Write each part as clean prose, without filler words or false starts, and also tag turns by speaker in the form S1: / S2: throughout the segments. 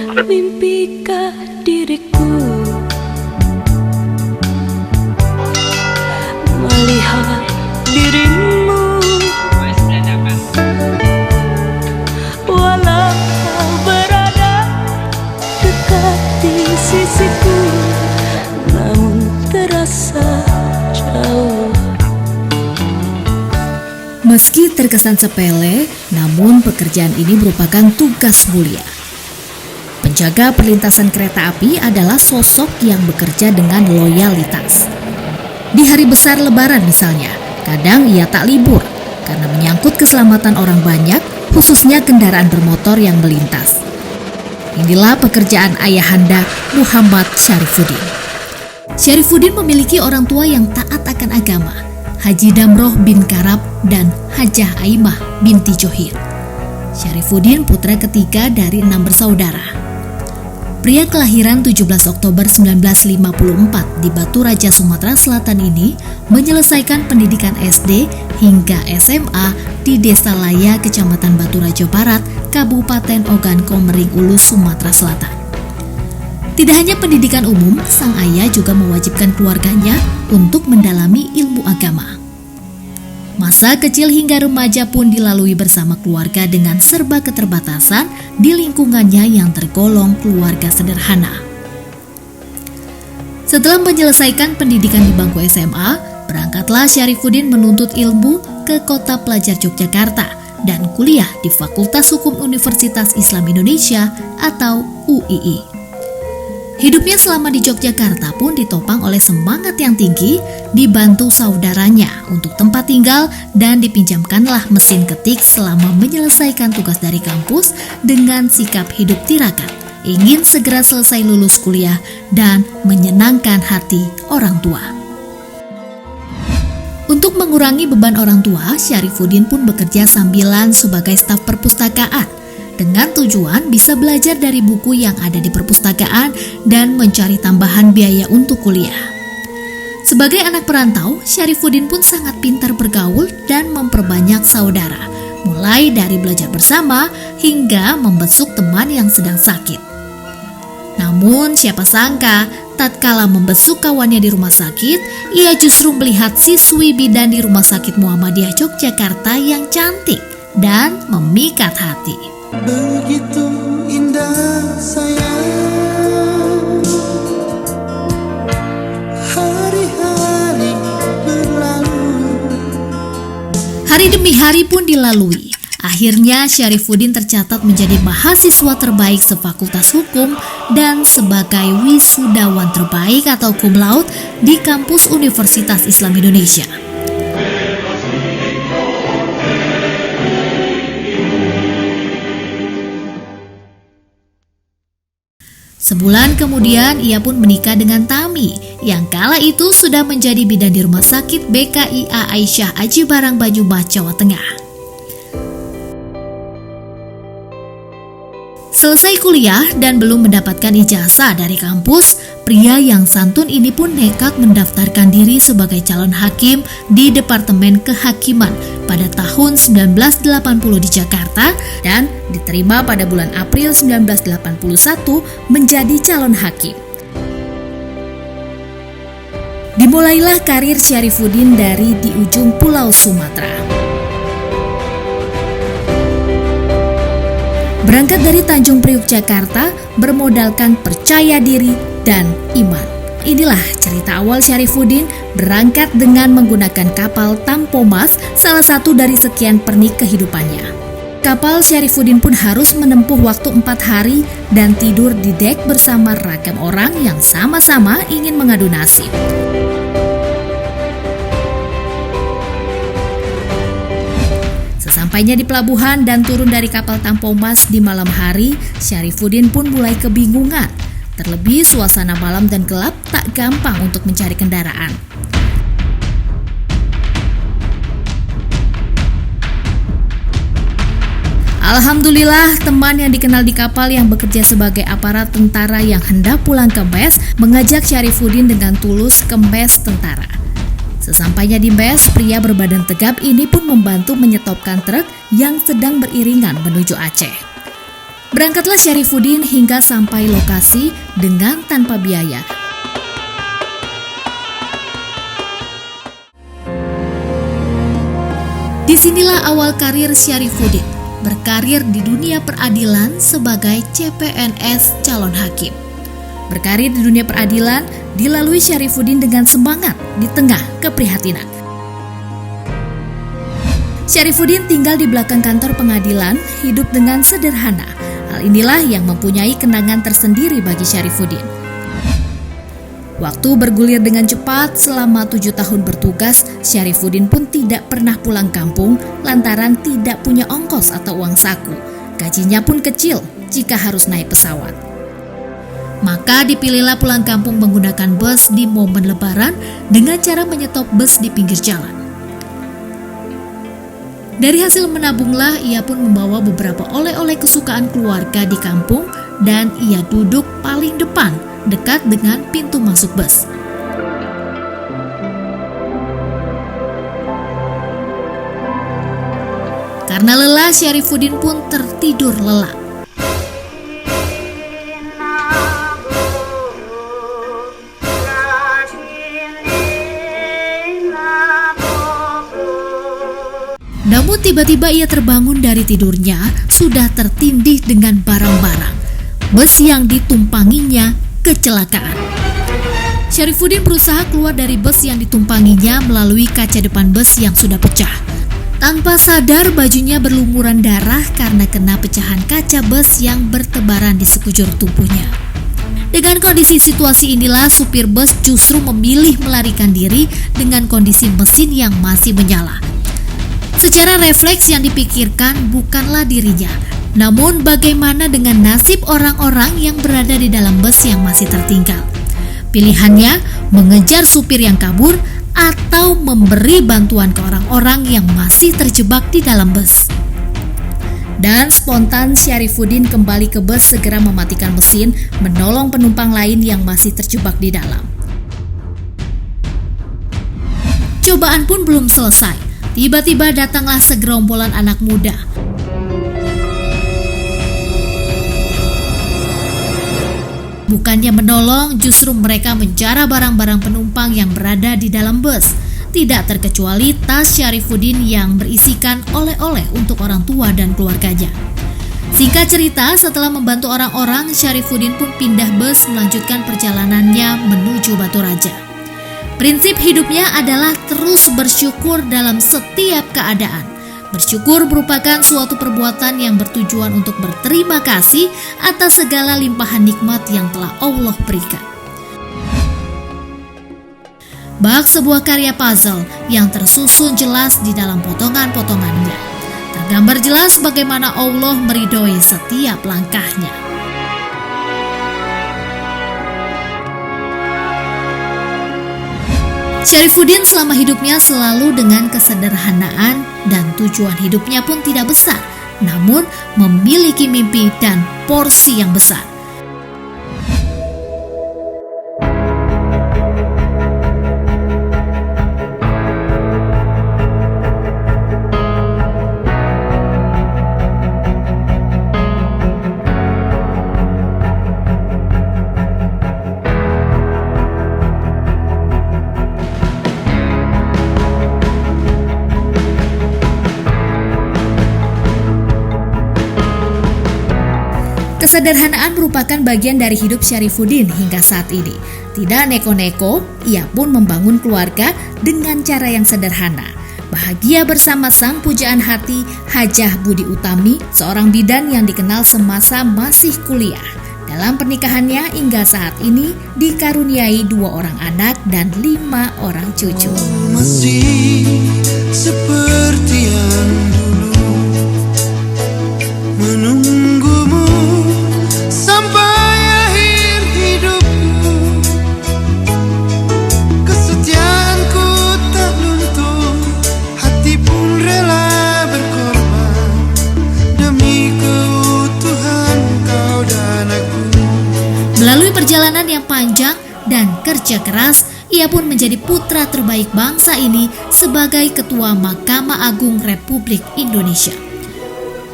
S1: Mimpikah diriku melihat dirimu, walau kau berada dekat di sisiku, namun terasa jauh.
S2: Meski terkesan sepele, namun pekerjaan ini merupakan tugas mulia. Penjaga perlintasan kereta api adalah sosok yang bekerja dengan loyalitas. Di hari besar Lebaran misalnya, kadang ia tak libur karena menyangkut keselamatan orang banyak, khususnya kendaraan bermotor yang melintas. Inilah pekerjaan ayahanda Muhammad Syarifuddin. Syarifuddin memiliki orang tua yang taat akan agama, Haji Damroh bin Karab dan Hajah Aimah binti Johir. Syarifuddin putra ketiga dari 6 bersaudara. Pria kelahiran 17 Oktober 1954 di Batu Raja, Sumatera Selatan ini menyelesaikan pendidikan SD hingga SMA di Desa Laya, Kecamatan Batu Raja Barat, Kabupaten Ogan Komering Ulu, Sumatera Selatan. Tidak hanya pendidikan umum, sang ayah juga mewajibkan keluarganya untuk mendalami ilmu agama. Masa kecil hingga remaja pun dilalui bersama keluarga dengan serba keterbatasan di lingkungannya yang tergolong keluarga sederhana. Setelah menyelesaikan pendidikan di bangku SMA, berangkatlah Syarifuddin menuntut ilmu ke Kota Pelajar Yogyakarta dan kuliah di Fakultas Hukum Universitas Islam Indonesia atau UII. Hidupnya selama di Yogyakarta pun ditopang oleh semangat yang tinggi, dibantu saudaranya untuk tempat tinggal dan dipinjamkanlah mesin ketik selama menyelesaikan tugas dari kampus dengan sikap hidup tirakat, ingin segera selesai lulus kuliah dan menyenangkan hati orang tua. Untuk mengurangi beban orang tua, Syarifuddin pun bekerja sambilan sebagai staf perpustakaan, dengan tujuan bisa belajar dari buku yang ada di perpustakaan dan mencari tambahan biaya untuk kuliah. Sebagai anak perantau, Syarifuddin pun sangat pintar bergaul dan memperbanyak saudara, mulai dari belajar bersama hingga membesuk teman yang sedang sakit. Namun siapa sangka, tatkala membesuk kawannya di rumah sakit, ia justru melihat siswi bidan di Rumah Sakit Muhammadiyah Yogyakarta yang cantik dan memikat hati.
S3: Begitu indah sayang, hari-hari berlalu.
S2: Hari demi hari pun dilalui. Akhirnya Syarifuddin tercatat menjadi mahasiswa terbaik sefakultas hukum dan sebagai wisudawan terbaik atau cum laude di kampus Universitas Islam Indonesia. Sebulan kemudian ia pun menikah dengan Tami yang kala itu sudah menjadi bidan di Rumah Sakit BKIA Aisyah Aji Barang Banyumas, Jawa Tengah. Selesai kuliah dan belum mendapatkan ijazah dari kampus, pria yang santun ini pun nekat mendaftarkan diri sebagai calon hakim di Departemen Kehakiman pada tahun 1980 di Jakarta dan diterima pada bulan April 1981 menjadi calon hakim. Dimulailah karir Syarifuddin dari di ujung Pulau Sumatera. Berangkat dari Tanjung Priuk, Jakarta, bermodalkan percaya diri dan iman. Inilah cerita awal Syarifuddin berangkat dengan menggunakan kapal Tampomas, salah satu dari sekian pernik kehidupannya. Kapal Syarifuddin pun harus menempuh waktu 4 hari dan tidur di dek bersama ragam orang yang sama-sama ingin mengadu nasib. Sesampainya di pelabuhan dan turun dari kapal Tampomas di malam hari, Syarifuddin pun mulai kebingungan. Terlebih suasana malam dan gelap tak gampang untuk mencari kendaraan. Alhamdulillah, teman yang dikenal di kapal yang bekerja sebagai aparat tentara yang hendak pulang ke mes mengajak Syarifuddin dengan tulus ke mes tentara. Sesampainya di mes, pria berbadan tegap ini pun membantu menyetopkan truk yang sedang beriringan menuju Aceh. Berangkatlah Syarifuddin hingga sampai lokasi dengan tanpa biaya. Disinilah awal karir Syarifuddin, berkarir di dunia peradilan sebagai CPNS calon hakim. Berkarir di dunia peradilan dilalui Syarifuddin dengan semangat di tengah keprihatinan. Syarifuddin tinggal di belakang kantor pengadilan, hidup dengan sederhana. Hal inilah yang mempunyai kenangan tersendiri bagi Syarifuddin. Waktu bergulir dengan cepat. Selama 7 tahun bertugas, Syarifuddin pun tidak pernah pulang kampung lantaran tidak punya ongkos atau uang saku. Gajinya pun kecil jika harus naik pesawat. Maka dipilihlah pulang kampung menggunakan bus di momen lebaran dengan cara menyetop bus di pinggir jalan. Dari hasil menabunglah ia pun membawa beberapa oleh-oleh kesukaan keluarga di kampung dan ia duduk paling depan dekat dengan pintu masuk bus. Karena lelah, Syarifuddin pun tertidur lelap. Namun tiba-tiba ia terbangun dari tidurnya sudah tertindih dengan barang-barang. Bus yang ditumpanginya kecelakaan. Syarifuddin berusaha keluar dari bus yang ditumpanginya melalui kaca depan bus yang sudah pecah. Tanpa sadar bajunya berlumuran darah karena kena pecahan kaca bus yang bertebaran di sekujur tubuhnya. Dengan kondisi situasi inilah supir bus justru memilih melarikan diri dengan kondisi mesin yang masih menyala. Secara refleks yang dipikirkan bukanlah dirinya, namun bagaimana dengan nasib orang-orang yang berada di dalam bus yang masih tertinggal. Pilihannya mengejar supir yang kabur atau memberi bantuan ke orang-orang yang masih terjebak di dalam bus. Dan spontan Syarifuddin kembali ke bus, segera mematikan mesin, menolong penumpang lain yang masih terjebak di dalam. Cobaan pun belum selesai. Tiba-tiba datanglah segerombolan anak muda. Bukannya menolong, justru mereka menjara barang-barang penumpang yang berada di dalam bus. Tidak terkecuali tas Syarifuddin yang berisikan oleh-oleh untuk orang tua dan keluarganya. Singkat cerita, setelah membantu orang-orang, Syarifuddin pun pindah bus melanjutkan perjalanannya menuju Batu Raja. Prinsip hidupnya adalah terus bersyukur dalam setiap keadaan. Bersyukur merupakan suatu perbuatan yang bertujuan untuk berterima kasih atas segala limpahan nikmat yang telah Allah berikan. Bak sebuah karya puzzle yang tersusun jelas di dalam potongan-potongannya. Tergambar jelas bagaimana Allah meridhoi setiap langkahnya. Syarifuddin selama hidupnya selalu dengan kesederhanaan dan tujuan hidupnya pun tidak besar, namun memiliki mimpi dan porsi yang besar. Kesederhanaan merupakan bagian dari hidup Syarifuddin hingga saat ini. Tidak neko-neko, ia pun membangun keluarga dengan cara yang sederhana. Bahagia bersama sang pujaan hati Hajah Budi Utami, seorang bidan yang dikenal semasa masih kuliah. Dalam pernikahannya hingga saat ini dikaruniai 2 orang anak dan 5 orang cucu.
S3: Masih seperti yang dulu, menunggumu sampai akhir hidupku. Kesetiaanku tak luntur, hati pun rela berkorban demi keutuhan kau dan aku.
S2: Melalui perjalanan yang panjang dan kerja keras, ia pun menjadi putra terbaik bangsa ini sebagai Ketua Mahkamah Agung Republik Indonesia.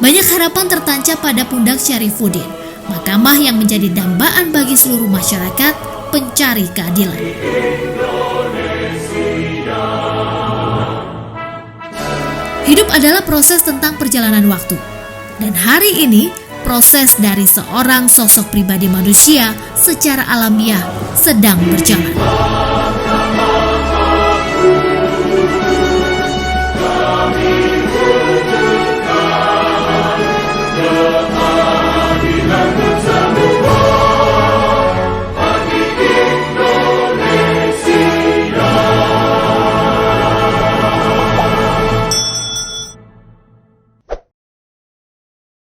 S2: Banyak harapan tertancap pada pundak Syarifuddin, mahkamah yang menjadi dambaan bagi seluruh masyarakat pencari keadilan. Hidup adalah proses tentang perjalanan waktu. Dan hari ini, proses dari seorang sosok pribadi manusia secara alamiah sedang berjalan.